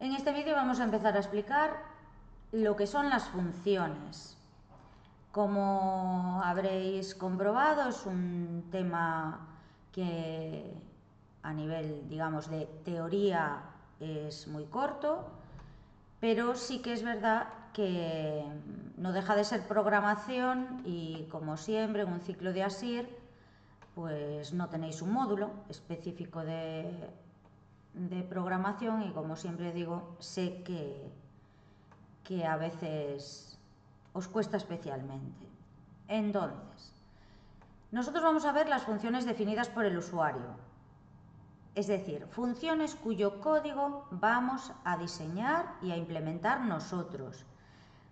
En este vídeo vamos a empezar a explicar lo que son las funciones. Como habréis comprobado, es un tema que a nivel, digamos, de teoría es muy corto, pero sí que es verdad que no deja de ser programación y, como siempre, en un ciclo de ASIR, pues no tenéis un módulo específico de programación y, como siempre digo, sé que a veces os cuesta especialmente. Entonces, nosotros vamos a ver las funciones definidas por el usuario, es decir, funciones cuyo código vamos a diseñar y a implementar nosotros.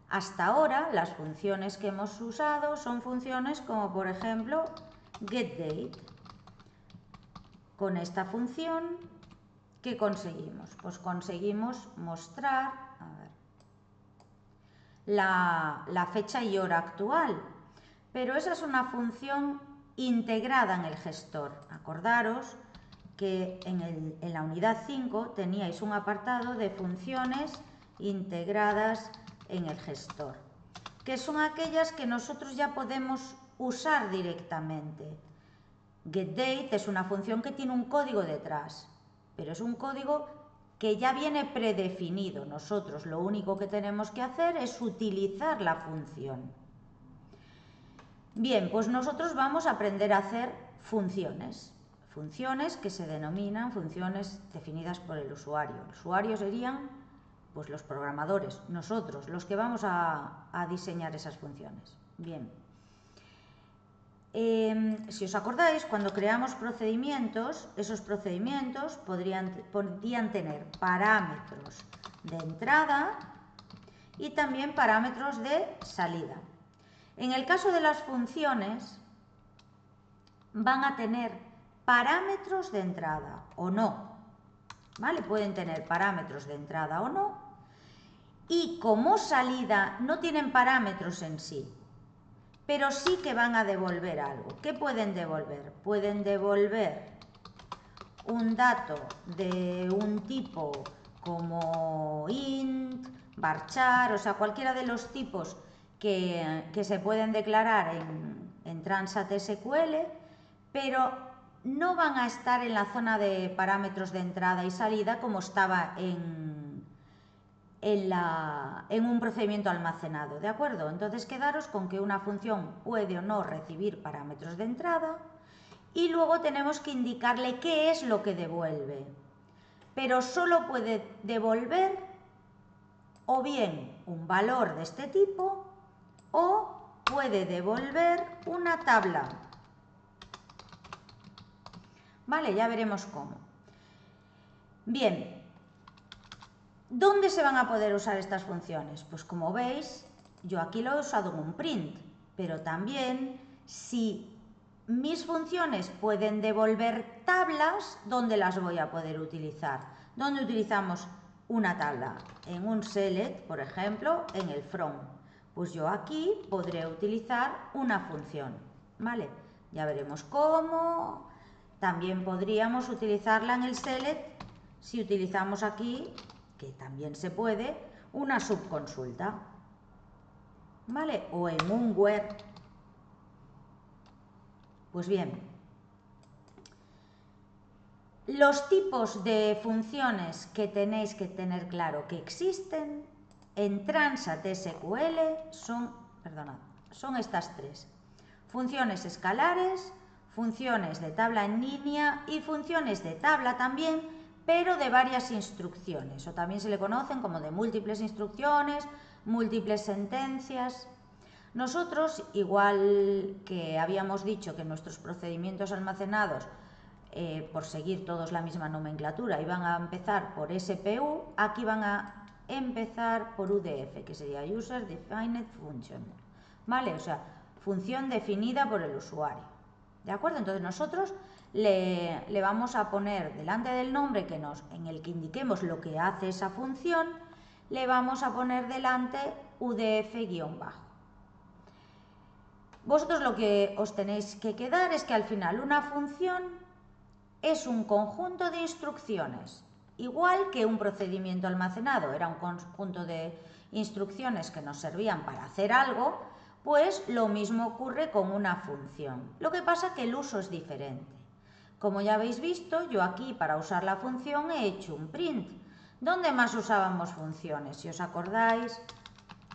Hasta ahora, las funciones que hemos usado son funciones como, por ejemplo, getDate. Con esta función, ¿qué conseguimos? Pues conseguimos mostrar la fecha y hora actual, pero esa es una función integrada en el gestor. Acordaros que en la unidad 5 teníais un apartado de funciones integradas en el gestor, que son aquellas que nosotros ya podemos usar directamente. GetDate es una función que tiene un código detrás, pero es un código que ya viene predefinido. Nosotros lo único que tenemos que hacer es utilizar la función. Bien, pues nosotros vamos a aprender a hacer funciones. Funciones que se denominan funciones definidas por el usuario. El usuario serían pues los programadores, nosotros, los que vamos a diseñar esas funciones. Bien. Si os acordáis, cuando creamos procedimientos, esos procedimientos podrían tener parámetros de entrada y también parámetros de salida. En el caso de las funciones, van a tener parámetros de entrada o no, ¿vale? Pueden tener parámetros de entrada o no, y como salida no tienen parámetros en sí, pero sí que van a devolver algo. ¿Qué pueden devolver? Pueden devolver un dato de un tipo como int, varchar, o sea, cualquiera de los tipos que se pueden declarar en Transat SQL, pero no van a estar en la zona de parámetros de entrada y salida como estaba en un procedimiento almacenado, ¿de acuerdo? Entonces, quedaros con que una función puede o no recibir parámetros de entrada y luego tenemos que indicarle qué es lo que devuelve. Pero solo puede devolver o bien un valor de este tipo o puede devolver una tabla. Vale, ya veremos cómo. Bien. ¿Dónde se van a poder usar estas funciones? Pues como veis, yo aquí lo he usado en un print, pero también si mis funciones pueden devolver tablas, ¿dónde las voy a poder utilizar? ¿Dónde utilizamos una tabla? En un select, por ejemplo, en el from. Pues yo aquí podré utilizar una función, ¿vale? Ya veremos cómo. También podríamos utilizarla en el select si utilizamos aquí, que también se puede, una subconsulta, ¿vale? O en un where. Pues bien, los tipos de funciones que tenéis que tener claro que existen en Transat SQL son estas tres. Funciones escalares, funciones de tabla en línea y funciones de tabla también, pero de varias instrucciones, o también se le conocen como de múltiples instrucciones, múltiples sentencias. Nosotros, igual que habíamos dicho que nuestros procedimientos almacenados, por seguir todos la misma nomenclatura, iban a empezar por SPU, aquí van a empezar por UDF, que sería User Defined Function, ¿vale? O sea, función definida por el usuario, ¿de acuerdo? Entonces nosotros le vamos a poner delante del nombre en el que indiquemos lo que hace esa función, le vamos a poner delante UDF-bajo. Vosotros lo que os tenéis que quedar es que al final una función es un conjunto de instrucciones. Igual que un procedimiento almacenado era un conjunto de instrucciones que nos servían para hacer algo, pues lo mismo ocurre con una función. Lo que pasa es que el uso es diferente. Como ya habéis visto, yo aquí para usar la función he hecho un print. ¿Dónde más usábamos funciones? Si os acordáis,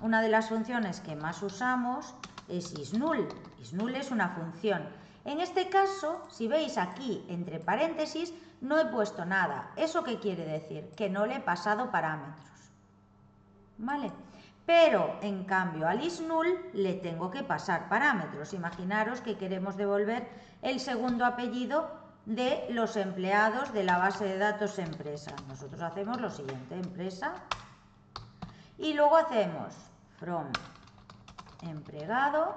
una de las funciones que más usamos es isNull. IsNull es una función. En este caso, si veis aquí entre paréntesis, no he puesto nada. ¿Eso qué quiere decir? Que no le he pasado parámetros. ¿Vale? Pero, en cambio, al isNull le tengo que pasar parámetros. Imaginaros que queremos devolver el segundo apellido de los empleados de la base de datos empresa. Nosotros hacemos lo siguiente, empresa, y luego hacemos from empleado.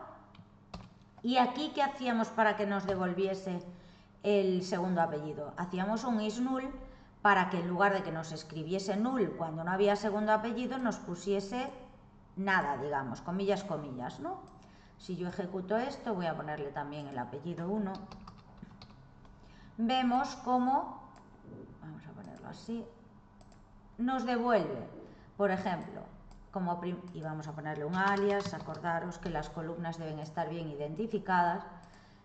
¿Y aquí qué hacíamos para que nos devolviese el segundo apellido? Hacíamos un isNull para que en lugar de que nos escribiese null cuando no había segundo apellido, nos pusiese nada, digamos, comillas, comillas, ¿no? Si yo ejecuto esto, voy a ponerle también el apellido 1. Vemos cómo, vamos a ponerlo así, nos devuelve, por ejemplo, y vamos a ponerle un alias. Acordaros que las columnas deben estar bien identificadas.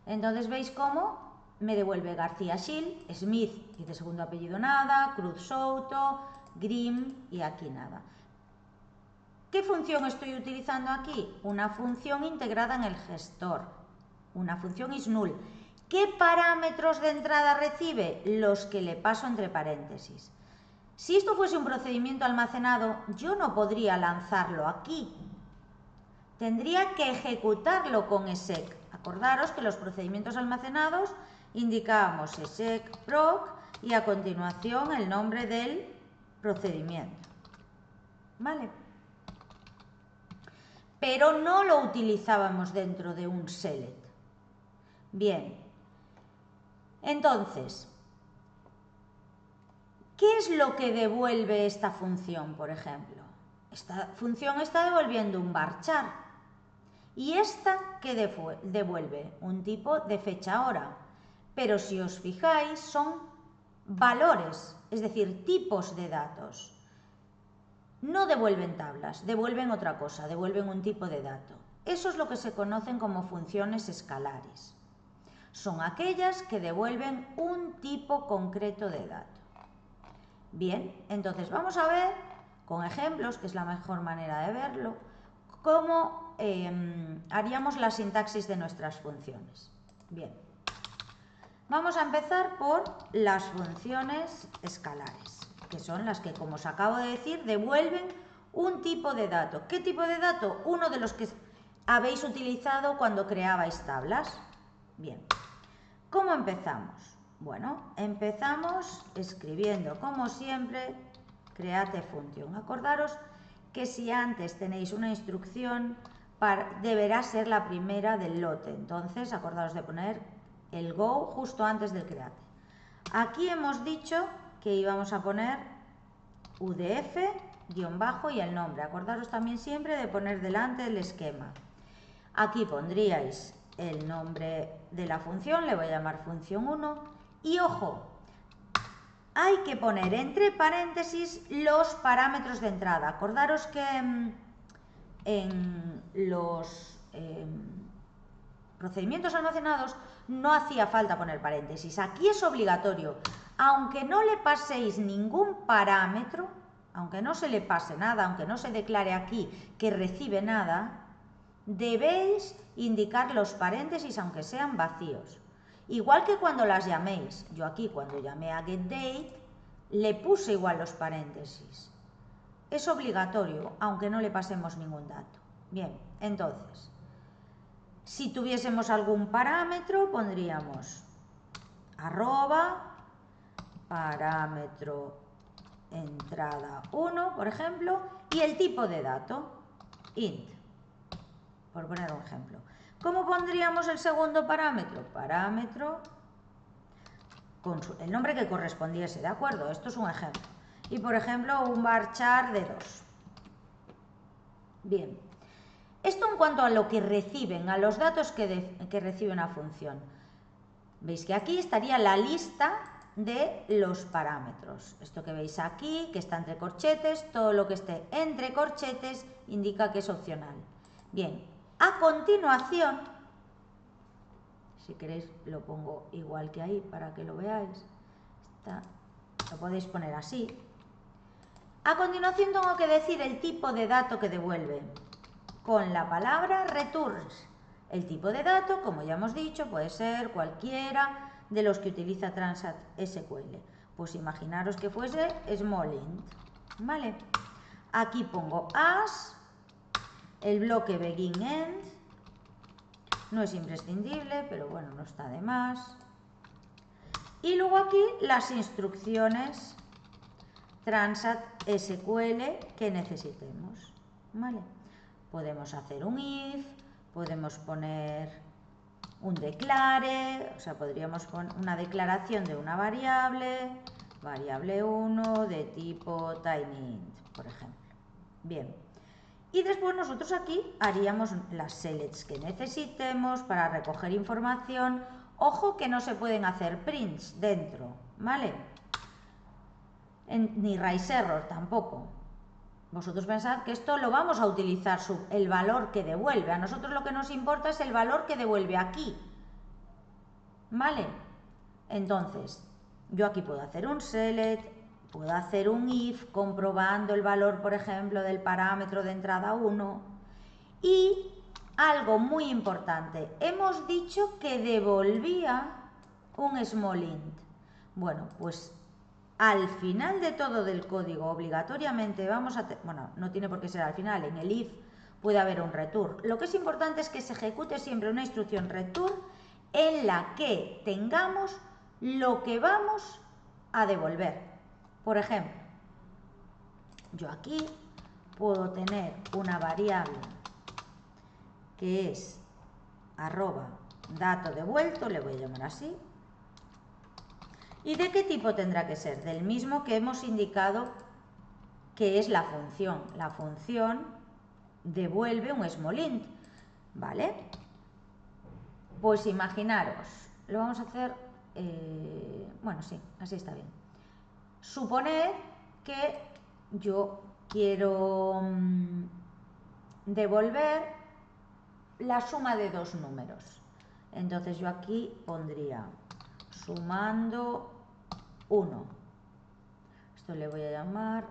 Entonces veis cómo me devuelve García Schill, Smith y de segundo apellido nada, Cruz Souto, Grimm y aquí nada. ¿Qué función estoy utilizando aquí? Una función integrada en el gestor, una función isNull. ¿Qué parámetros de entrada recibe? Los que le paso entre paréntesis. Si esto fuese un procedimiento almacenado, yo no podría lanzarlo aquí. Tendría que ejecutarlo con exec. Acordaros que los procedimientos almacenados indicábamos exec proc y a continuación el nombre del procedimiento. ¿Vale? Pero no lo utilizábamos dentro de un select. Bien. Entonces, ¿qué es lo que devuelve esta función, por ejemplo? Esta función está devolviendo un varchar. ¿Y esta qué devuelve? Un tipo de fecha-hora. Pero si os fijáis, son valores, es decir, tipos de datos. No devuelven tablas, devuelven otra cosa, devuelven un tipo de dato. Eso es lo que se conocen como funciones escalares. Son aquellas que devuelven un tipo concreto de dato. Bien, entonces vamos a ver con ejemplos, que es la mejor manera de verlo, cómo haríamos la sintaxis de nuestras funciones. Bien, vamos a empezar por las funciones escalares, que son las que, como os acabo de decir, devuelven un tipo de dato. ¿Qué tipo de dato? Uno de los que habéis utilizado cuando creabais tablas. Bien, ¿cómo empezamos? Bueno, empezamos escribiendo, como siempre, create function. Acordaros que si antes tenéis una instrucción, deberá ser la primera del lote. Entonces, acordaros de poner el go justo antes del create. Aquí hemos dicho que íbamos a poner udf, guión bajo y el nombre. Acordaros también siempre de poner delante el esquema. Aquí pondríais el nombre de la función, le voy a llamar función 1. Y ojo, hay que poner entre paréntesis los parámetros de entrada. Acordaros que en los procedimientos almacenados no hacía falta poner paréntesis. Aquí es obligatorio. Aunque no le paséis ningún parámetro, aunque no se le pase nada, aunque no se declare aquí que recibe nada, debéis indicar los paréntesis aunque sean vacíos. Igual que cuando las llaméis. Yo aquí cuando llamé a getDate le puse igual los paréntesis. Es obligatorio, aunque no le pasemos ningún dato. Bien, entonces, si tuviésemos algún parámetro, pondríamos parámetro entrada 1, por ejemplo, y el tipo de dato, int, por poner un ejemplo. ¿Cómo pondríamos el segundo parámetro? Parámetro con el nombre que correspondiese, ¿de acuerdo? Esto es un ejemplo. Y, por ejemplo, un varchar de 2. Bien. Esto en cuanto a lo que reciben, a los datos que recibe una función. Veis que aquí estaría la lista de los parámetros. Esto que veis aquí, que está entre corchetes, todo lo que esté entre corchetes indica que es opcional. Bien, a continuación, si queréis lo pongo igual que ahí para que lo veáis, lo podéis poner así. A continuación tengo que decir el tipo de dato que devuelve con la palabra returns. El tipo de dato, como ya hemos dicho, puede ser cualquiera de los que utiliza Transact SQL. Pues imaginaros que fuese small int, ¿vale? Aquí pongo as, el bloque begin end, no es imprescindible, pero bueno, no está de más. Y luego aquí las instrucciones Transact SQL que necesitemos, ¿vale? Podemos hacer un if, podemos poner un declare, o sea, podríamos poner una declaración de una variable 1 de tipo tinyInt, por ejemplo. Bien. Y después nosotros aquí haríamos las selects que necesitemos para recoger información. Ojo que no se pueden hacer prints dentro, ¿vale? Ni raise error tampoco. Vosotros pensad que esto lo vamos a utilizar, el valor que devuelve. A nosotros lo que nos importa es el valor que devuelve aquí. ¿Vale? Entonces, yo aquí puedo hacer un select, puedo hacer un if comprobando el valor, por ejemplo, del parámetro de entrada 1. Y algo muy importante, hemos dicho que devolvía un small int. Bueno, pues al final de todo del código obligatoriamente vamos a... Bueno, no tiene por qué ser al final, en el if puede haber un return. Lo que es importante es que se ejecute siempre una instrucción return en la que tengamos lo que vamos a devolver. Por ejemplo, yo aquí puedo tener una variable que es @dato devuelto, le voy a llamar así. ¿Y de qué tipo tendrá que ser? Del mismo que hemos indicado que es la función. La función devuelve un small int, ¿vale? Pues imaginaros, lo vamos a hacer, bueno, sí, así está bien. Suponed que yo quiero devolver la suma de dos números. Entonces yo aquí pondría sumando 1. Esto le voy a llamar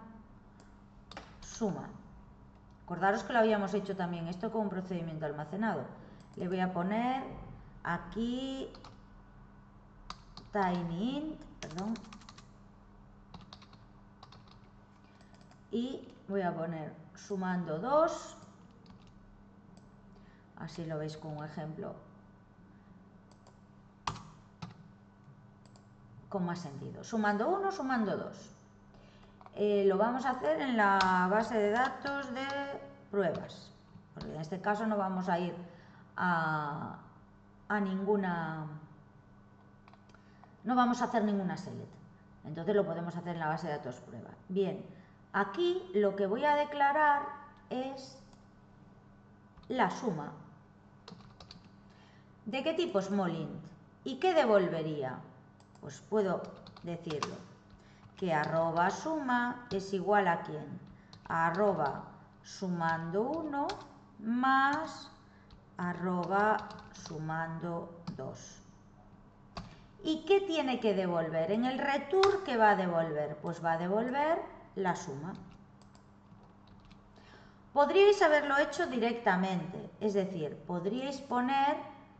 suma. Acordaros que lo habíamos hecho también esto con un procedimiento almacenado. Le voy a poner aquí tinyInt, perdón, y voy a poner sumando 2, así lo veis con un ejemplo con más sentido. Sumando 1, sumando 2. Lo vamos a hacer en la base de datos de pruebas, porque en este caso no vamos a ir a ninguna, no vamos a hacer ninguna select, entonces lo podemos hacer en la base de datos prueba. Bien, aquí lo que voy a declarar es la suma. ¿De qué tipo small int? ¿Y qué devolvería? Pues puedo decirlo, que @suma es igual a ¿quién? A @sumando 1 más @sumando 2. ¿Y qué tiene que devolver? En el return, ¿qué va a devolver? Pues va a devolver la suma. Podríais haberlo hecho directamente, es decir, podríais poner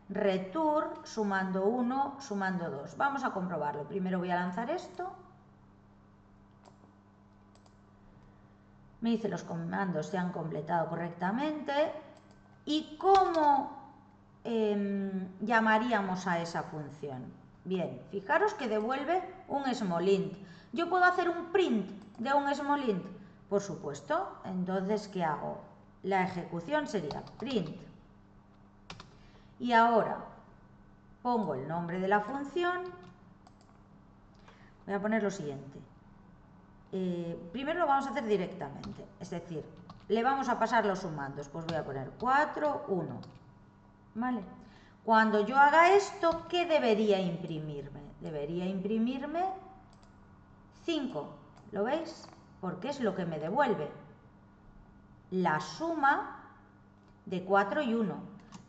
return sumando 1, sumando 2. Vamos a comprobarlo. Primero voy a lanzar esto. Me dice los comandos se han completado correctamente. ¿Y cómo llamaríamos a esa función? Bien, fijaros que devuelve un small int. ¿Yo puedo hacer un print de un small int? Por supuesto. Entonces, ¿qué hago? La ejecución sería print. Y ahora pongo el nombre de la función. Voy a poner lo siguiente. Primero lo vamos a hacer directamente, es decir, le vamos a pasar los sumandos. Pues voy a poner 4, 1. ¿Vale? Cuando yo haga esto, ¿qué debería imprimirme? debería imprimirme 5. ¿Lo veis? Porque es lo que me devuelve la suma de 4 y 1.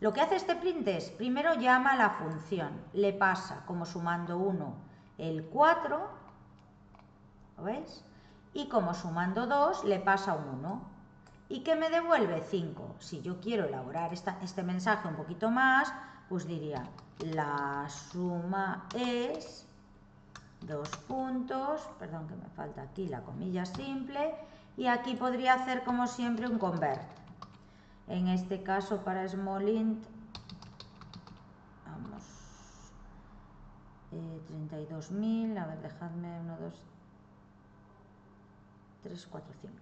Lo que hace este print es, primero llama a la función, le pasa como sumando 1 el 4, ¿lo veis? Y como sumando 2 le pasa un 1. ¿Y qué me devuelve? 5. Si yo quiero elaborar este mensaje un poquito más, pues diría, la suma es 2 puntos, perdón que me falta aquí la comilla simple, y aquí podría hacer como siempre un convert. En este caso para small int, vamos, 32.000, a ver, dejadme 1, 2, 3, 4, 5.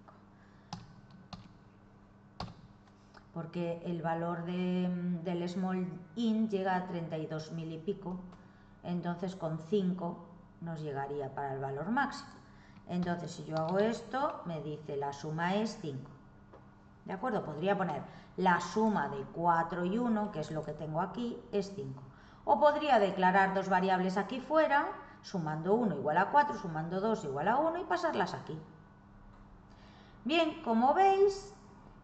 Porque el valor del small int llega a 32.000 y pico, entonces con 5 nos llegaría para el valor máximo. Entonces si yo hago esto, me dice la suma es 5. ¿De acuerdo? Podría poner la suma de 4 y 1, que es lo que tengo aquí, es 5. O podría declarar dos variables aquí fuera, sumando 1 igual a 4, sumando 2 igual a 1 y pasarlas aquí. Bien, como veis,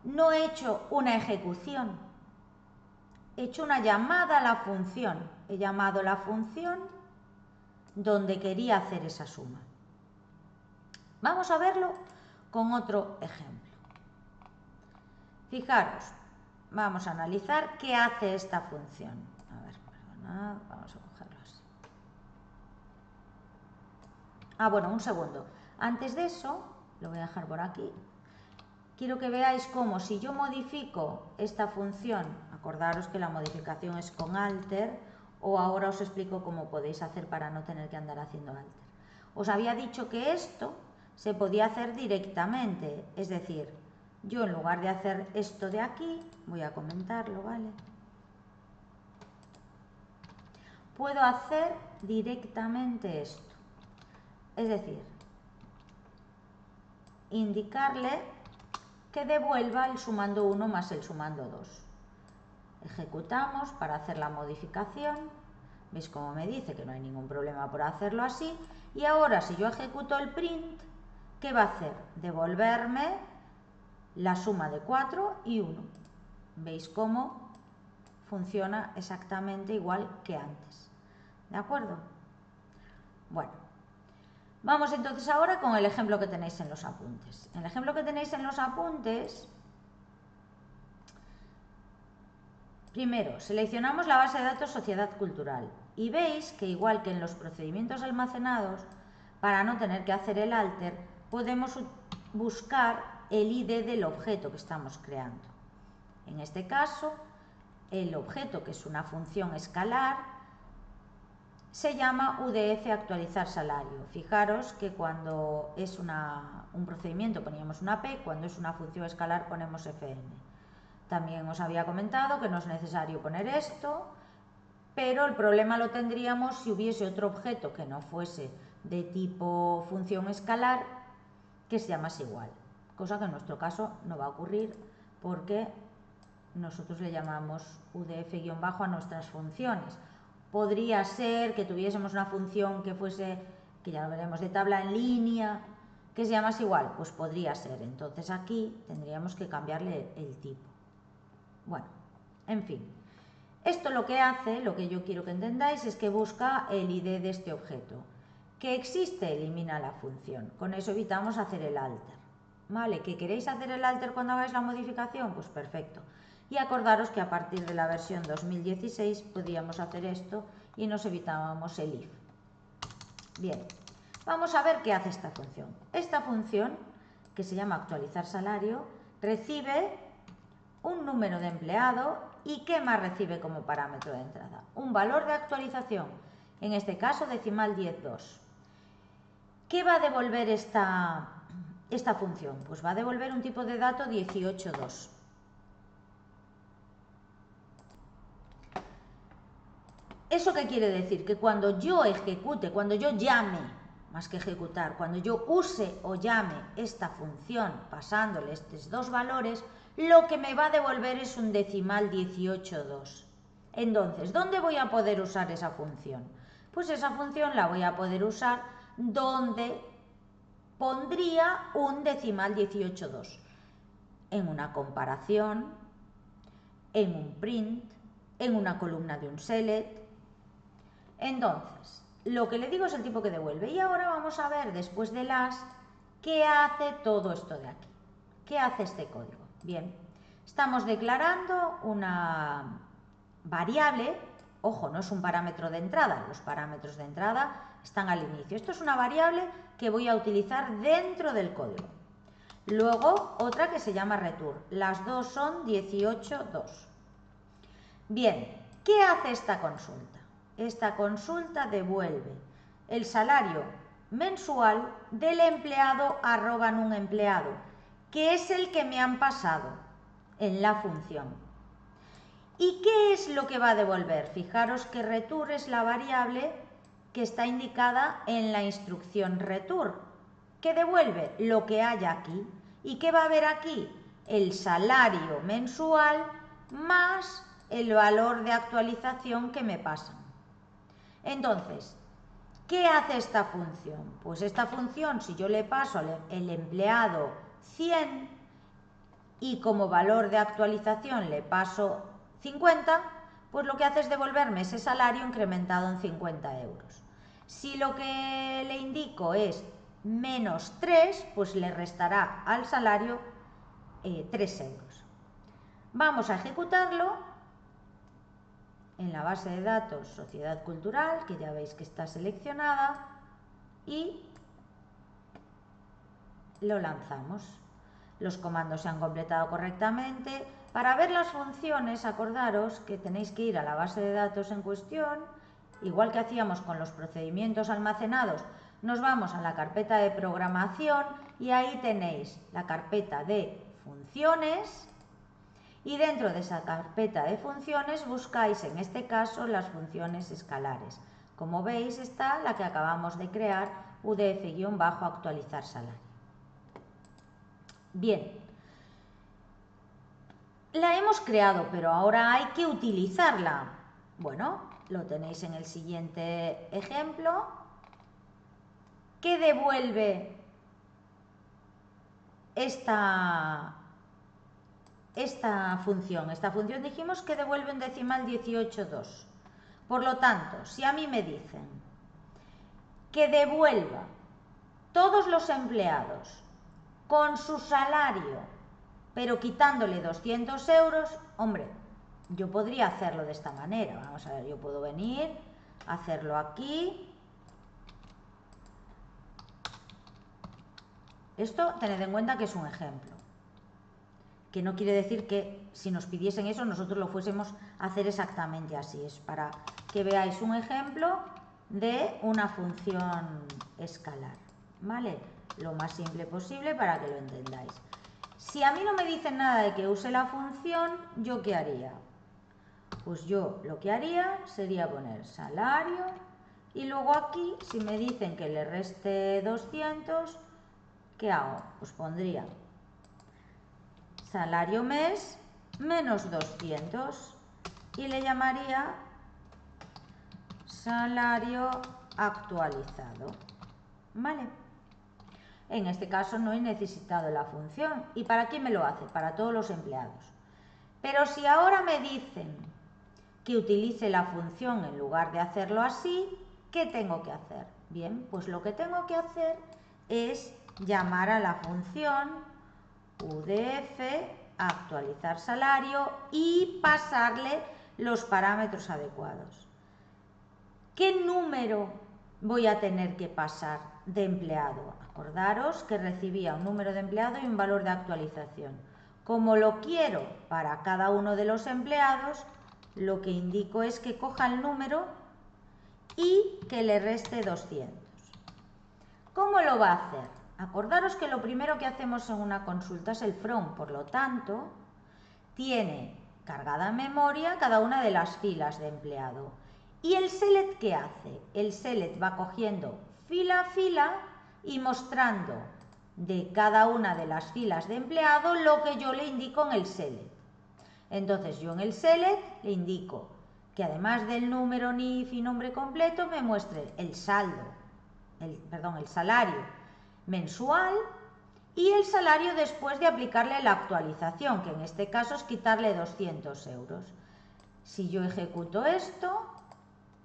no he hecho una ejecución, he hecho una llamada a la función. He llamado la función donde quería hacer esa suma. Vamos a verlo con otro ejemplo. Fijaros, vamos a analizar qué hace esta función. A ver, perdonad, vamos a cogerlo así. Bueno, un segundo. Antes de eso, lo voy a dejar por aquí. Quiero que veáis cómo si yo modifico esta función, acordaros que la modificación es con alter, o ahora os explico cómo podéis hacer para no tener que andar haciendo alter. Os había dicho que esto se podía hacer directamente, es decir, yo en lugar de hacer esto de aquí, voy a comentarlo, ¿vale? Puedo hacer directamente esto, es decir, indicarle que devuelva el sumando 1 más el sumando 2. Ejecutamos para hacer la modificación. ¿Veis cómo me dice que no hay ningún problema por hacerlo así? Y ahora si yo ejecuto el print, ¿qué va a hacer? Devolverme la suma de 4 y 1. ¿Veis cómo funciona exactamente igual que antes? ¿De acuerdo? Bueno, vamos entonces ahora con el ejemplo que tenéis en los apuntes. En el ejemplo que tenéis en los apuntes, primero seleccionamos la base de datos Sociedad Cultural y veis que igual que en los procedimientos almacenados, para no tener que hacer el alter, podemos buscar el ID del objeto que estamos creando. En este caso, el objeto, que es una función escalar, se llama UDF actualizar salario. Fijaros que cuando es un procedimiento poníamos una P, cuando es una función escalar ponemos FN. También os había comentado que no es necesario poner esto, pero el problema lo tendríamos si hubiese otro objeto que no fuese de tipo función escalar que se llamase igual, cosa que en nuestro caso no va a ocurrir porque nosotros le llamamos UDF- a nuestras funciones. Podría ser que tuviésemos una función que fuese, que ya lo veremos, de tabla en línea, que se llamase igual, pues podría ser. Entonces aquí tendríamos que cambiarle el tipo. Bueno, en fin. Esto lo que hace, lo que yo quiero que entendáis, es que busca el ID de este objeto. Que existe, elimina la función. Con eso evitamos hacer el alter. ¿Vale? ¿Que queréis hacer el alter cuando hagáis la modificación? Pues perfecto. Y acordaros que a partir de la versión 2016 podíamos hacer esto y nos evitábamos el if. Bien, vamos a ver qué hace esta función. Esta función, que se llama actualizar salario, recibe un número de empleado y ¿qué más recibe como parámetro de entrada? Un valor de actualización, en este caso decimal 10.2. ¿Qué va a devolver esta función? Pues va a devolver un tipo de dato 18.2. ¿Eso qué quiere decir? Que cuando yo ejecute, cuando yo llame, más que ejecutar, cuando yo use o llame esta función pasándole estos dos valores, lo que me va a devolver es un decimal 18.2. Entonces, ¿dónde voy a poder usar esa función? Pues esa función la voy a poder usar donde pondría un decimal 18,2. En una comparación, en un print, en una columna de un select. Entonces, lo que le digo es el tipo que devuelve. Y ahora vamos a ver, después de las, qué hace todo esto de aquí. ¿Qué hace este código? Bien, estamos declarando una variable. Ojo, no es un parámetro de entrada. Los parámetros de entrada están al inicio. Esto es una variable que voy a utilizar dentro del código. Luego, otra que se llama return. Las dos son 18,2. Bien, ¿qué hace esta consulta? Esta consulta devuelve el salario mensual del empleado @NumEmpleado, que es el que me han pasado en la función. ¿Y qué es lo que va a devolver? Fijaros que return es la variable que está indicada en la instrucción return, que devuelve lo que haya aquí. ¿Y qué va a haber aquí? El salario mensual más el valor de actualización que me pasan. Entonces, ¿qué hace esta función? Pues esta función, si yo le paso el empleado 100 y como valor de actualización le paso 50, pues lo que hace es devolverme ese salario incrementado en 50 euros. Si lo que le indico es menos 3, pues le restará al salario 3 euros. Vamos a ejecutarlo en la base de datos Sociedad Cultural, que ya veis que está seleccionada, y lo lanzamos. Los comandos se han completado correctamente. Para ver las funciones, acordaros que tenéis que ir a la base de datos en cuestión, igual que hacíamos con los procedimientos almacenados. Nos vamos a la carpeta de programación y ahí tenéis la carpeta de funciones, y dentro de esa carpeta de funciones buscáis en este caso las funciones escalares. Como veis está la que acabamos de crear, UDF-actualizar salario. Bien, la hemos creado, pero ahora hay que utilizarla. Bueno, lo tenéis en el siguiente ejemplo. ¿Qué devuelve esta función? Esta función dijimos que devuelve un decimal 18,2. Por lo tanto, si a mí me dicen que devuelva todos los empleados con su salario, pero quitándole 200 euros, hombre, yo podría hacerlo de esta manera. Vamos a ver, yo puedo venir, hacerlo aquí. Esto, tened en cuenta que es un ejemplo, que no quiere decir que si nos pidiesen eso nosotros lo fuésemos a hacer exactamente así. Es para que veáis un ejemplo de una función escalar, ¿vale? Lo más simple posible para que lo entendáis. Si a mí no me dicen nada de que use la función, ¿yo qué haría? Pues yo lo que haría sería poner salario y luego aquí, si me dicen que le reste 200, ¿qué hago? Pues pondría salario mes menos 200 y le llamaría salario actualizado, ¿vale? En este caso no he necesitado la función. ¿Y para quién me lo hace? Para todos los empleados. Pero si ahora me dicen que utilice la función en lugar de hacerlo así, ¿qué tengo que hacer? Bien, pues lo que tengo que hacer es llamar a la función UDF actualizar salario y pasarle los parámetros adecuados. ¿Qué número voy a tener que pasar de empleado? Acordaros que recibía un número de empleado y un valor de actualización. Como lo quiero para cada uno de los empleados, lo que indico es que coja el número y que le reste 200. ¿Cómo lo va a hacer? Acordaros que lo primero que hacemos en una consulta es el from, por lo tanto, tiene cargada en memoria cada una de las filas de empleado. ¿Y el select qué hace? El select va cogiendo fila a fila y mostrando de cada una de las filas de empleado lo que yo le indico en el select. Entonces yo en el select le indico que además del número NIF y nombre completo me muestre el saldo, el salario mensual y el salario después de aplicarle la actualización, que en este caso es quitarle 200 euros. Si yo ejecuto esto,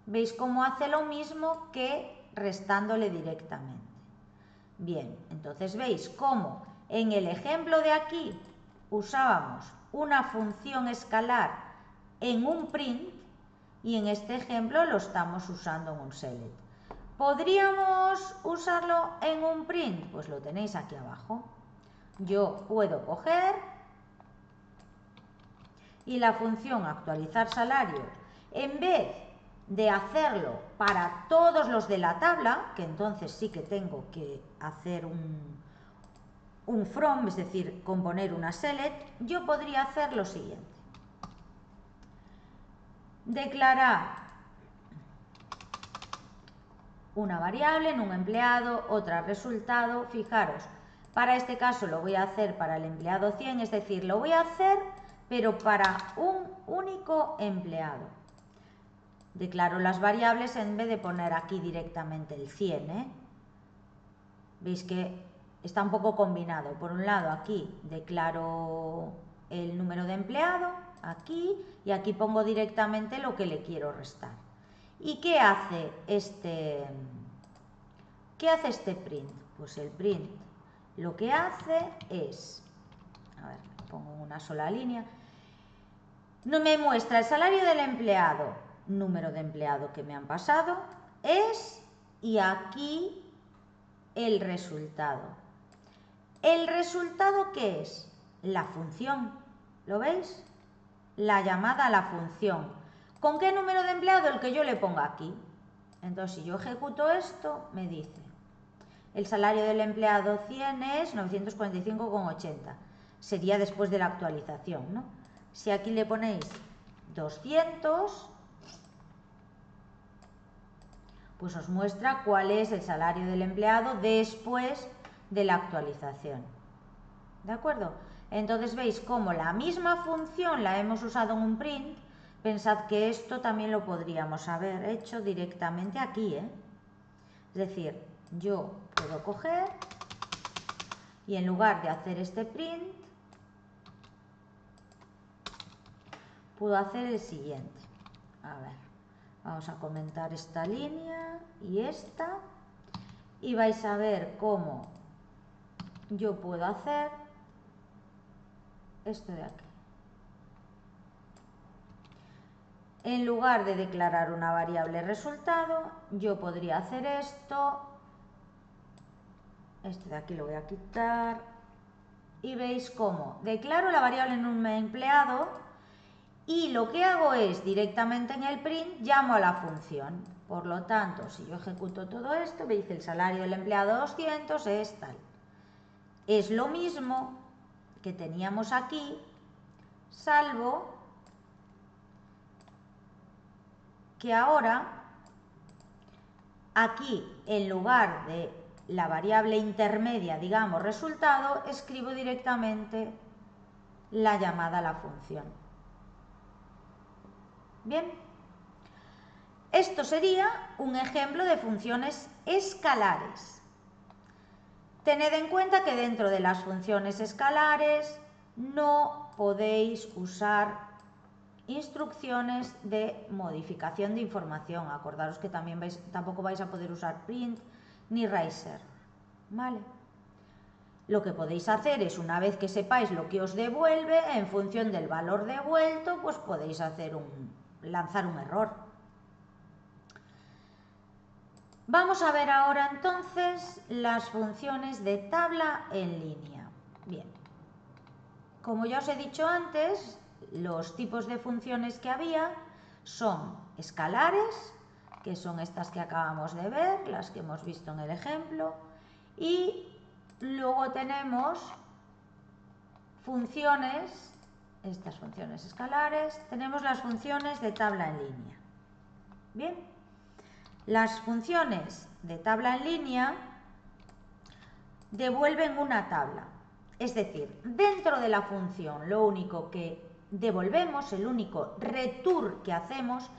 veis cómo hace lo mismo que restándole directamente. Bien, entonces veis cómo en el ejemplo de aquí usábamos una función escalar en un print y en este ejemplo lo estamos usando en un select. ¿Podríamos usarlo en un print? Pues lo tenéis aquí abajo. Yo puedo coger y la función actualizar salarios, en vez de hacerlo para todos los de la tabla, que entonces sí que tengo que hacer un from, es decir, componer una select, yo podría hacer lo siguiente. Declarar una variable en un empleado, otra resultado. Fijaros, para este caso lo voy a hacer para el empleado 100, es decir, lo voy a hacer pero para un único empleado. Declaro las variables en vez de poner aquí directamente el 100, Veis que está un poco combinado. Por un lado aquí declaro el número de empleado, aquí, y aquí pongo directamente lo que le quiero restar. ¿Y qué hace este print? Pues el print lo que hace es, a ver, pongo una sola línea, no me muestra el salario del empleado, número de empleado que me han pasado, y aquí el resultado. ¿El resultado qué es? La función, ¿lo veis? La llamada a la función. ¿Con qué número de empleado? El que yo le ponga aquí. Entonces, si yo ejecuto esto, me dice, el salario del empleado 100 es 945,80. Sería después de la actualización, ¿no? Si aquí le ponéis 200, pues os muestra cuál es el salario del empleado después de la actualización. ¿De acuerdo? Entonces veis cómo la misma función la hemos usado en un print. Pensad que esto también lo podríamos haber hecho directamente aquí, Es decir, yo puedo coger y en lugar de hacer este print, puedo hacer el siguiente. A ver, vamos a comentar esta línea y esta, y vais a ver cómo yo puedo hacer esto de aquí. En lugar de declarar una variable resultado, yo podría hacer esto. Este de aquí lo voy a quitar. Y veis cómo declaro la variable en un empleado y lo que hago es directamente en el print llamo a la función. Por lo tanto, si yo ejecuto todo esto, veis el salario del empleado 200 es tal. Es lo mismo que teníamos aquí, salvo que ahora aquí en lugar de la variable intermedia, digamos, resultado, escribo directamente la llamada a la función. Bien, esto sería un ejemplo de funciones escalares. Tened en cuenta que dentro de las funciones escalares no podéis usar instrucciones de modificación de información. Acordaros que tampoco vais a poder usar print ni raíz, ¿vale? Lo que podéis hacer es, una vez que sepáis lo que os devuelve, en función del valor devuelto, pues podéis lanzar un error. Vamos a ver ahora entonces las funciones de tabla en línea. Bien, como ya os he dicho antes, los tipos de funciones que había son escalares, que son estas que acabamos de ver, las que hemos visto en el ejemplo, y luego tenemos funciones, estas funciones escalares, tenemos las funciones de tabla en línea. Bien, las funciones de tabla en línea devuelven una tabla. Es decir, dentro de la función lo único que devolvemos, el único return que hacemos,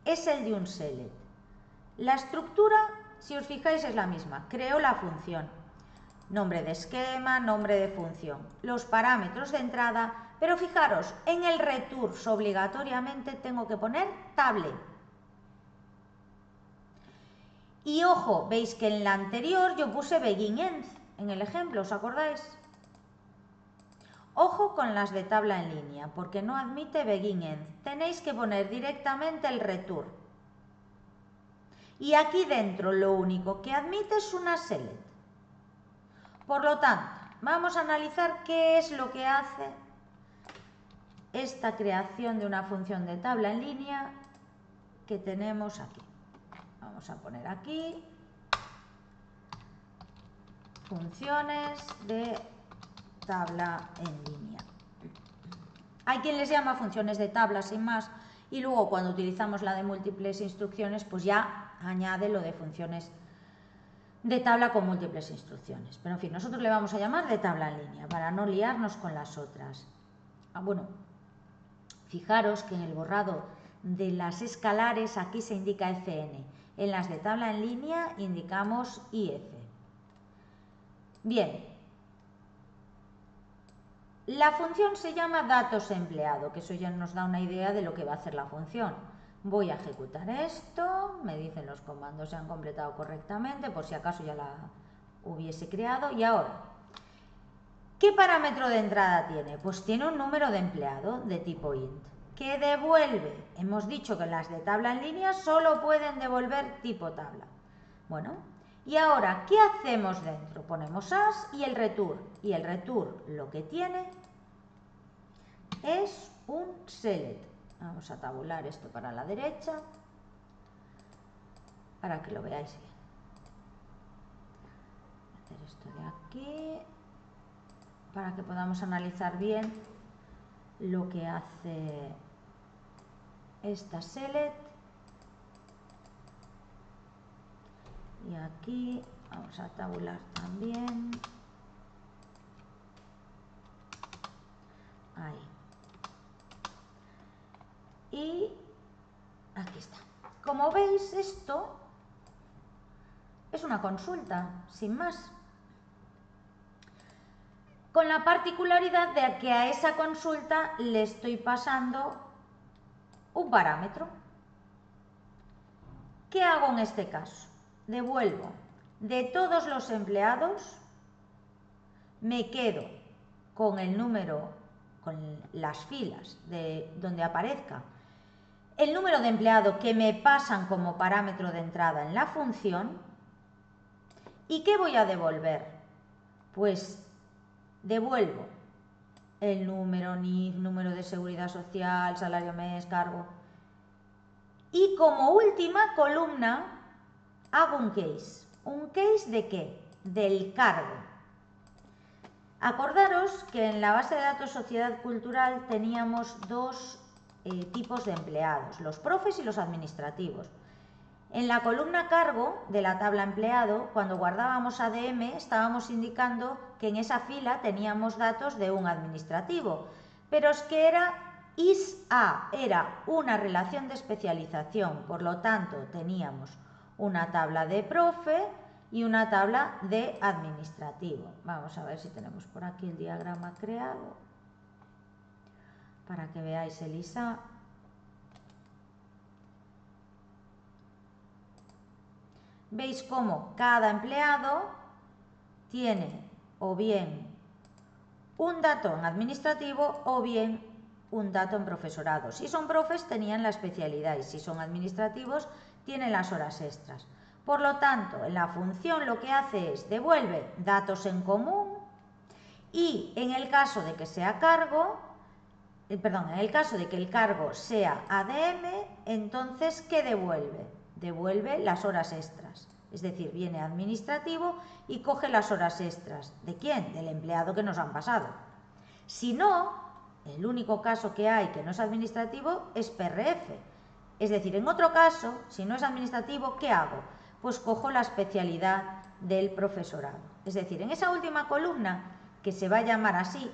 es el de un select. La estructura, si os fijáis, es la misma. Creo la función. Nombre de esquema, nombre de función. Los parámetros de entrada, pero fijaros, en el return obligatoriamente tengo que poner table. Y ojo, veis que en la anterior yo puse begin end, en el ejemplo, ¿os acordáis? Ojo con las de tabla en línea, porque no admite begin end. Tenéis que poner directamente el return. Y aquí dentro lo único que admite es una select. Por lo tanto, vamos a analizar qué es lo que hace esta creación de una función de tabla en línea que tenemos aquí. Vamos a poner aquí funciones de tabla en línea. Hay quien les llama funciones de tabla sin más y luego cuando utilizamos la de múltiples instrucciones pues ya añade lo de funciones de tabla con múltiples instrucciones. Pero en fin, nosotros le vamos a llamar de tabla en línea para no liarnos con las otras. Bueno, fijaros que en el borrado de las escalares aquí se indica fn. En las de tabla en línea indicamos if. Bien. La función se llama datos empleado, que eso ya nos da una idea de lo que va a hacer la función. Voy a ejecutar esto, me dicen los comandos se han completado correctamente, por si acaso ya la hubiese creado. Y ahora, ¿qué parámetro de entrada tiene? Pues tiene un número de empleado de tipo int, que devuelve. Hemos dicho que las de tabla en línea solo pueden devolver tipo tabla. Bueno, y ahora, ¿qué hacemos dentro? Ponemos as y el return. Y el return lo que tiene es un select. Vamos a tabular esto para la derecha para que lo veáis bien. Hacer esto de aquí para que podamos analizar bien lo que hace esta select. Y aquí vamos a tabular también. Ahí. Y aquí está. Como veis, esto es una consulta, sin más. Con la particularidad de que a esa consulta le estoy pasando un parámetro. ¿Qué hago en este caso? Devuelvo de todos los empleados, me quedo con el número, con las filas de donde aparezca el número de empleados que me pasan como parámetro de entrada en la función. ¿Y qué voy a devolver? Pues devuelvo el número NIF, número de seguridad social, salario mes, cargo. Y como última columna hago un case. ¿Un case de qué? Del cargo. Acordaros que en la base de datos Sociedad Cultural teníamos dos tipos de empleados, los profes y los administrativos. En la columna cargo de la tabla empleado, cuando guardábamos ADM, estábamos indicando que en esa fila teníamos datos de un administrativo, pero es que era ISA, era una relación de especialización, por lo tanto teníamos una tabla de profe y una tabla de administrativo. Vamos a ver si tenemos por aquí el diagrama creado para que veáis el ISA. Veis cómo cada empleado tiene o bien un dato en administrativo o bien un dato en profesorado. Si son profes tenían la especialidad y si son administrativos tienen las horas extras. Por lo tanto, en la función lo que hace es devuelve datos en común y en el caso de que sea cargo, en el caso de que el cargo sea ADM, entonces ¿qué devuelve? Devuelve las horas extras. Es decir, viene administrativo y coge las horas extras. ¿De quién? Del empleado que nos han pasado. Si no, el único caso que hay que no es administrativo es PRF. Es decir, en otro caso, si no es administrativo, ¿qué hago? Pues cojo la especialidad del profesorado. Es decir, en esa última columna, que se va a llamar así,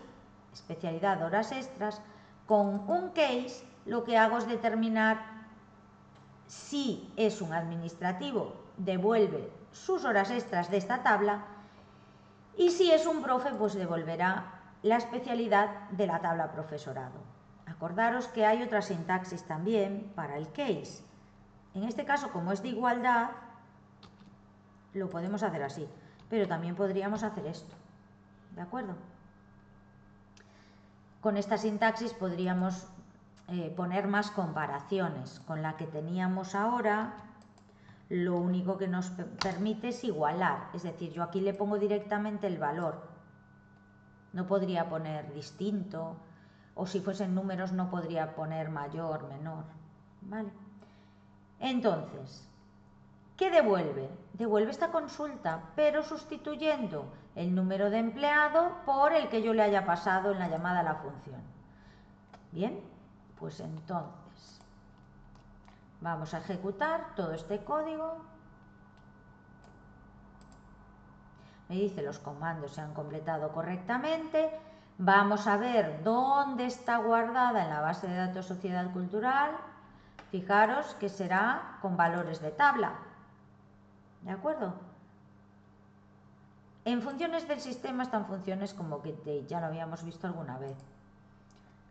especialidad horas extras, con un case lo que hago es determinar Si es un administrativo, devuelve sus horas extras de esta tabla, y si es un profe, pues devolverá la especialidad de la tabla profesorado. Acordaros que hay otra sintaxis también para el case. En este caso, como es de igualdad, lo podemos hacer así, pero también podríamos hacer esto, ¿de acuerdo? Con esta sintaxis podríamos poner más comparaciones. Con la que teníamos ahora, lo único que nos permite es igualar, es decir, yo aquí le pongo directamente el valor. No podría poner distinto, o si fuesen números no podría poner mayor, menor, ¿vale? Entonces, ¿qué devuelve? Devuelve esta consulta, pero sustituyendo el número de empleado por el que yo le haya pasado en la llamada a la función. Bien, pues entonces vamos a ejecutar todo este código. Me dice los comandos se han completado correctamente. Vamos a ver dónde está guardada en la base de datos Sociedad Cultural. Fijaros que será con valores de tabla. ¿De acuerdo? En funciones del sistema están funciones como getDate, ya lo habíamos visto alguna vez.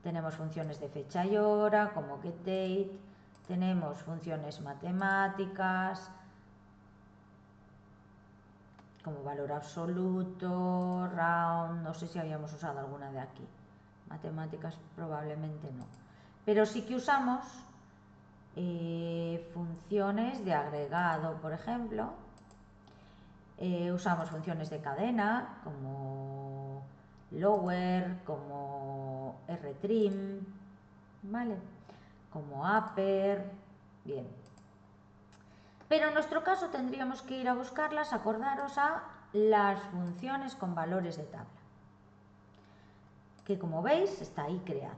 Tenemos funciones de fecha y hora como getDate, tenemos funciones matemáticas como valor absoluto, round, no sé si habíamos usado alguna de aquí. Matemáticas probablemente no. Pero sí que usamos funciones de agregado, por ejemplo. Usamos funciones de cadena como lower, como rtrim, ¿vale? Como upper, bien. Pero en nuestro caso tendríamos que ir a buscarlas, acordaros, a las funciones con valores de tabla, que como veis está ahí creada.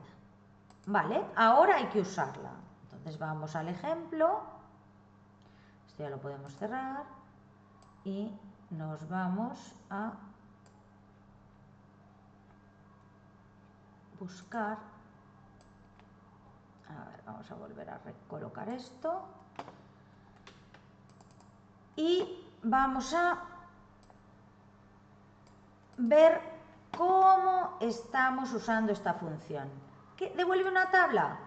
Vale, ahora hay que usarla. Entonces vamos al ejemplo, esto ya lo podemos cerrar, y nos vamos a buscar, a ver, vamos a volver a recolocar esto, y vamos a ver cómo estamos usando esta función. ¿Qué devuelve una tabla?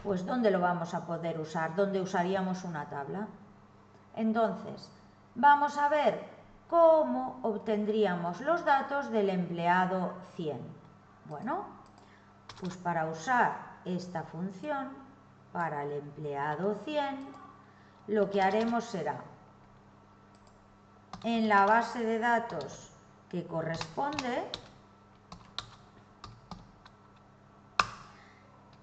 Pues ¿dónde lo vamos a poder usar? ¿Dónde usaríamos una tabla? Entonces, vamos a ver cómo obtendríamos los datos del empleado 100. Bueno, pues para usar esta función, para el empleado 100, lo que haremos será, en la base de datos que corresponde,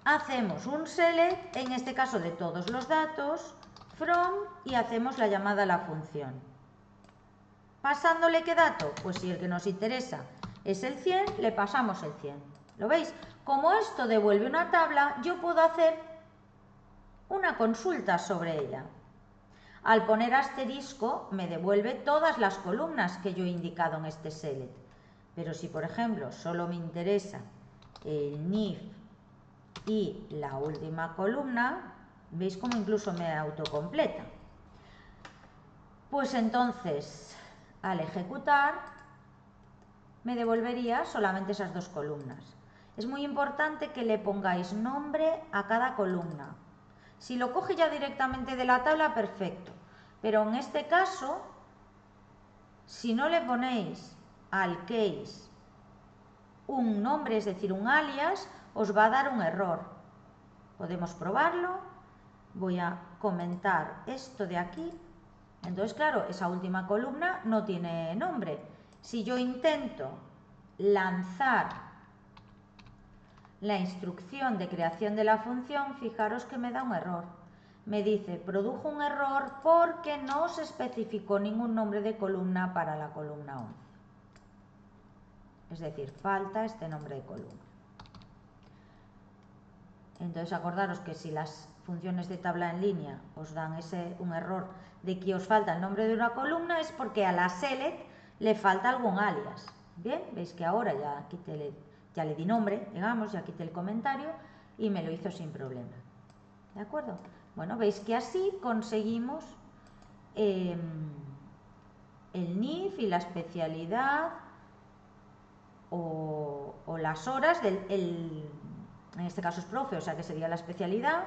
hacemos un select, en este caso de todos los datos, from, y hacemos la llamada a la función. ¿Pasándole qué dato? Pues si el que nos interesa es el 100, le pasamos el 100. ¿Lo veis? Como esto devuelve una tabla, yo puedo hacer una consulta sobre ella. Al poner asterisco me devuelve todas las columnas que yo he indicado en este select. Pero si, por ejemplo, solo me interesa el NIF y la última columna, ¿veis cómo incluso me autocompleta? Pues entonces, al ejecutar, me devolvería solamente esas dos columnas. Es muy importante que le pongáis nombre a cada columna. Si lo coge ya directamente de la tabla, perfecto. Pero en este caso, si no le ponéis al case un nombre, es decir, un alias, os va a dar un error. Podemos probarlo. Voy a comentar esto de aquí. Entonces, claro, esa última columna no tiene nombre. Si yo intento lanzar la instrucción de creación de la función, fijaros que me da un error. Me dice, produjo un error porque no se especificó ningún nombre de columna para la columna 11. Es decir, falta este nombre de columna. Entonces, acordaros que si las funciones de tabla en línea os dan un error de que os falta el nombre de una columna, es porque a la select le falta algún alias. Bien, veis que ahora ya le di nombre, digamos, ya quité el comentario y me lo hizo sin problema. ¿De acuerdo? Bueno, veis que así conseguimos el NIF y la especialidad o las horas en este caso es profe, o sea que sería la especialidad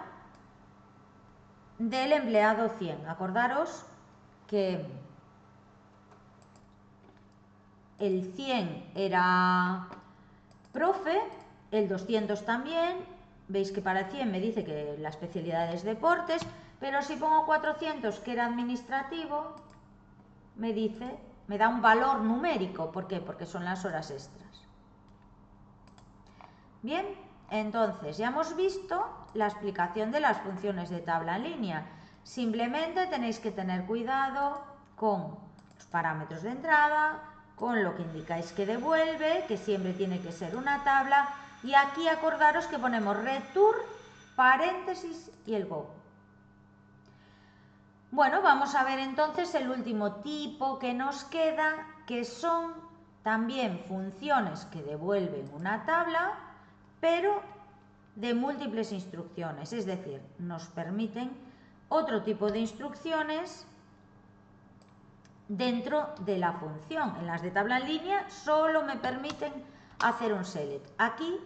del empleado 100. Acordaros que el 100 era profe, el 200 también. Veis que para el 100 me dice que la especialidad es deportes, pero si pongo 400 que era administrativo, me da un valor numérico. ¿Por qué? Porque son las horas extras. Bien, entonces ya hemos visto la explicación de las funciones de tabla en línea. Simplemente tenéis que tener cuidado con los parámetros de entrada, con lo que indicáis que devuelve, que siempre tiene que ser una tabla, y aquí acordaros que ponemos return, paréntesis y el go. Bueno, vamos a ver entonces el último tipo que nos queda, que son también funciones que devuelven una tabla, pero de múltiples instrucciones, es decir, nos permiten otro tipo de instrucciones dentro de la función. En las de tabla en línea solo me permiten hacer un select. Aquí,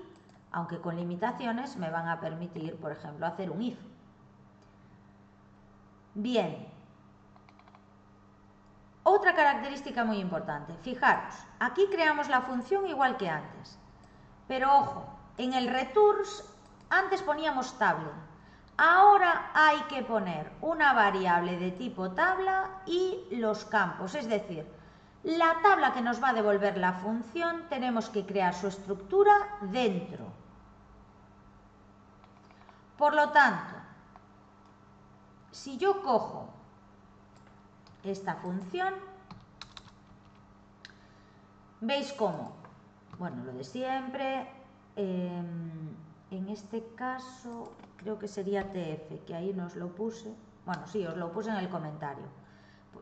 aunque con limitaciones, me van a permitir, por ejemplo, hacer un if. Bien. Otra característica muy importante. Fijaros, aquí creamos la función igual que antes. Pero ojo, en el returns antes poníamos table. Ahora hay que poner una variable de tipo tabla y los campos, es decir, la tabla que nos va a devolver la función tenemos que crear su estructura dentro. Por lo tanto, si yo cojo esta función, ¿veis cómo? Bueno, lo de siempre, en este caso creo que sería TF, que ahí nos lo puse, bueno, sí, os lo puse en el comentario.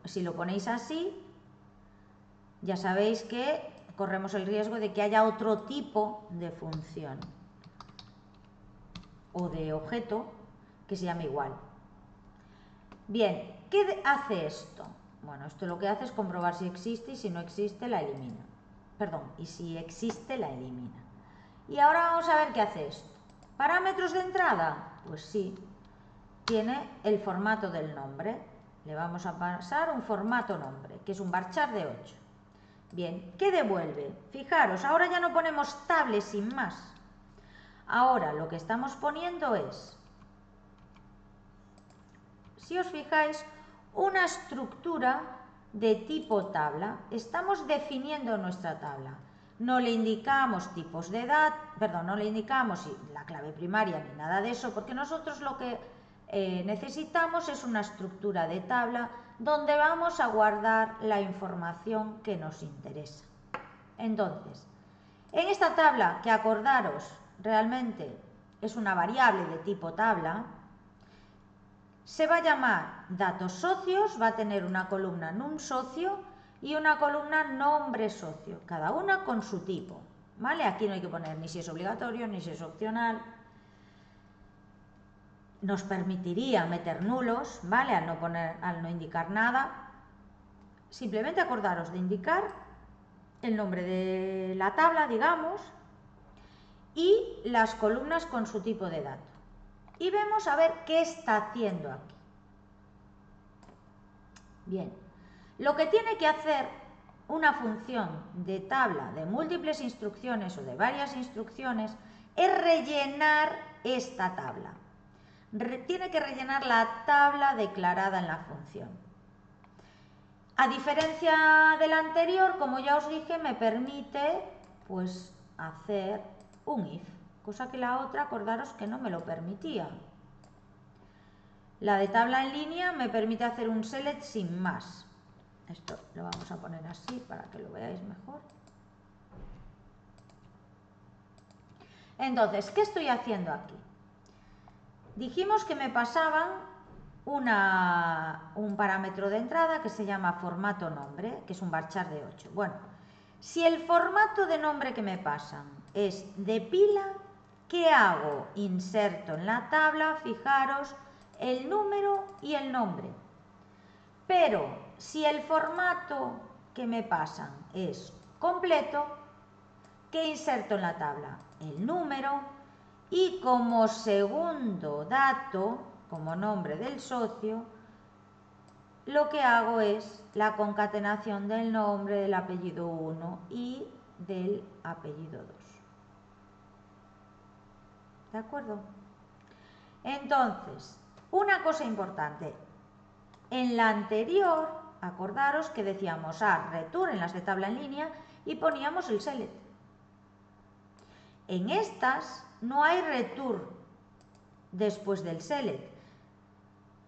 Si lo ponéis así, ya sabéis que corremos el riesgo de que haya otro tipo de función o de objeto que se llame igual. Bien, ¿qué hace esto? Bueno, esto lo que hace es comprobar si existe y si no existe la elimina. Perdón, y si existe la elimina. Y ahora vamos a ver qué hace esto. ¿Parámetros de entrada? Pues sí, tiene el formato del nombre. Le vamos a pasar un formato nombre, que es un varchar de 8. Bien, ¿qué devuelve? Fijaros, ahora ya no ponemos table sin más. Ahora lo que estamos poniendo es, si os fijáis, una estructura de tipo tabla. Estamos definiendo nuestra tabla. No le indicamos tipos de datos, perdón, no le indicamos la clave primaria ni nada de eso, porque nosotros lo que necesitamos es una estructura de tabla donde vamos a guardar la información que nos interesa. Entonces, en esta tabla, que acordaros realmente es una variable de tipo tabla, se va a llamar datos socios, va a tener una columna num socio y una columna nombre socio, cada una con su tipo, ¿vale? Aquí no hay que poner ni si es obligatorio ni si es opcional. Nos permitiría meter nulos, ¿vale? Al no indicar nada. Simplemente acordaros de indicar el nombre de la tabla, digamos, y las columnas con su tipo de dato. Y vemos a ver qué está haciendo aquí. Bien, lo que tiene que hacer una función de tabla de múltiples instrucciones o de varias instrucciones es rellenar esta tabla. Tiene que rellenar la tabla declarada en la función. A diferencia de la anterior, como ya os dije, me permite pues hacer un if, cosa que la otra, acordaros que no me lo permitía. La de tabla en línea me permite hacer un select sin más. Esto lo vamos a poner así para que lo veáis mejor. Entonces, ¿qué estoy haciendo aquí? Dijimos que me pasaban un parámetro de entrada que se llama formato nombre, que es un varchar de 8. Bueno, si el formato de nombre que me pasan es de pila, ¿qué hago? Inserto en la tabla, fijaros, el número y el nombre. Pero si el formato que me pasan es completo, ¿qué inserto en la tabla? El número, y como segundo dato, como nombre del socio, lo que hago es la concatenación del nombre, del apellido 1 y del apellido 2. ¿De acuerdo? Entonces, una cosa importante. En la anterior, acordaros que decíamos return en las de tabla en línea y poníamos el select. En estas no hay return después del select.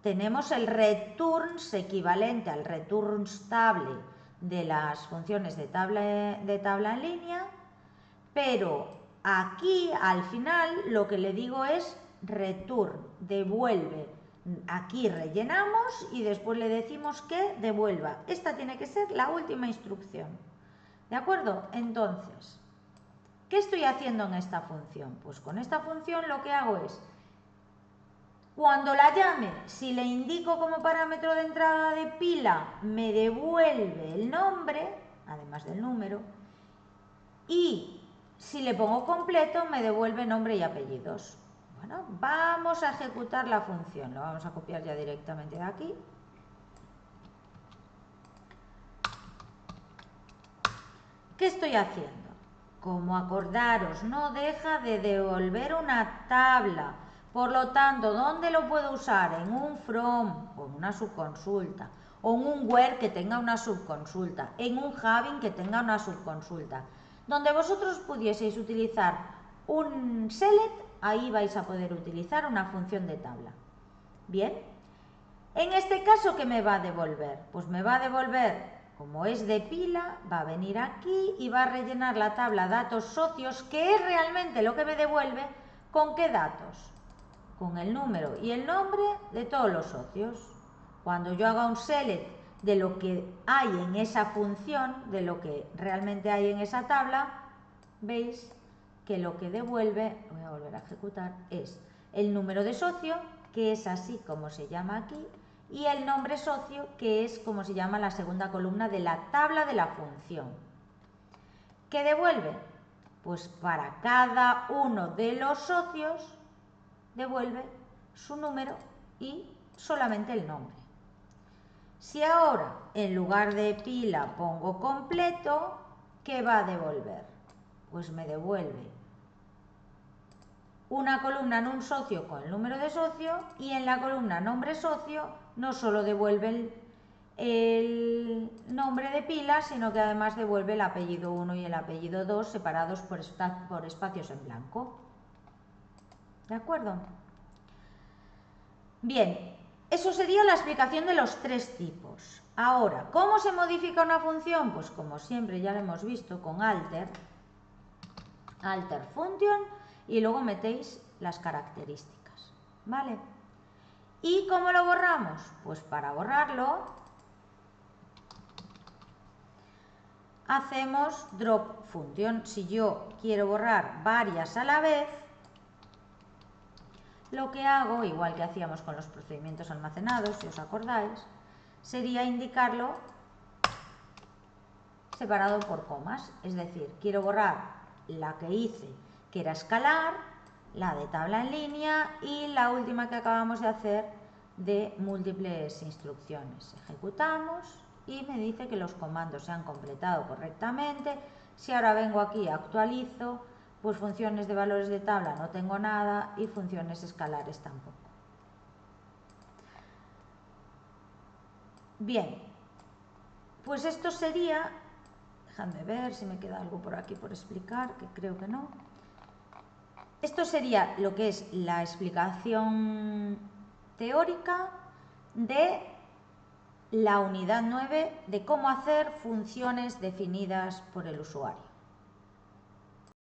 Tenemos el returns equivalente al return stable de las funciones de tabla en línea, pero aquí al final lo que le digo es return, devuelve. Aquí rellenamos y después le decimos que devuelva. Esta tiene que ser la última instrucción. ¿De acuerdo? Entonces, ¿qué estoy haciendo en esta función? Pues con esta función lo que hago es, cuando la llame, si le indico como parámetro de entrada de pila, me devuelve el nombre, además del número, y si le pongo completo, me devuelve nombre y apellidos. Bueno, vamos a ejecutar la función. Lo vamos a copiar ya directamente de aquí. ¿Qué estoy haciendo? Como acordaros, no deja de devolver una tabla. Por lo tanto, ¿dónde lo puedo usar? En un from o en una subconsulta, o en un where que tenga una subconsulta, en un having que tenga una subconsulta. Donde vosotros pudieseis utilizar un select, ahí vais a poder utilizar una función de tabla. Bien, en este caso, ¿qué me va a devolver? Pues me va a devolver, como es de pila, va a venir aquí y va a rellenar la tabla datos socios, que es realmente lo que me devuelve. ¿Con qué datos? Con el número y el nombre de todos los socios. Cuando yo haga un select de lo que hay en esa función, de lo que realmente hay en esa tabla, veis que lo que devuelve, voy a volver a ejecutar, es el número de socio, que es así como se llama aquí, y el nombre socio, que es como se llama la segunda columna de la tabla de la función. ¿Qué devuelve? Pues para cada uno de los socios devuelve su número y solamente el nombre. Si ahora en lugar de pila pongo completo, ¿qué va a devolver? Pues me devuelve una columna en un socio con el número de socio, y en la columna nombre socio no solo devuelve el nombre de pila, sino que además devuelve el apellido 1 y el apellido 2 separados por espacios en blanco. ¿De acuerdo? Bien, eso sería la explicación de los tres tipos. Ahora, ¿cómo se modifica una función? Pues como siempre ya lo hemos visto con alter function, y luego metéis las características, ¿vale? ¿Y cómo lo borramos? Pues para borrarlo hacemos drop function. Si yo quiero borrar varias a la vez, lo que hago, igual que hacíamos con los procedimientos almacenados, si os acordáis, sería indicarlo separado por comas. Es decir, quiero borrar la que hice, que era escalar, la de tabla en línea y la última que acabamos de hacer de múltiples instrucciones. Ejecutamos y me dice que los comandos se han completado correctamente. Si ahora vengo aquí y actualizo, pues funciones de valores de tabla no tengo nada y funciones escalares tampoco. Bien, pues esto sería, déjame ver si me queda algo por aquí por explicar, que creo que no. Esto sería lo que es la explicación teórica de la unidad 9 de cómo hacer funciones definidas por el usuario.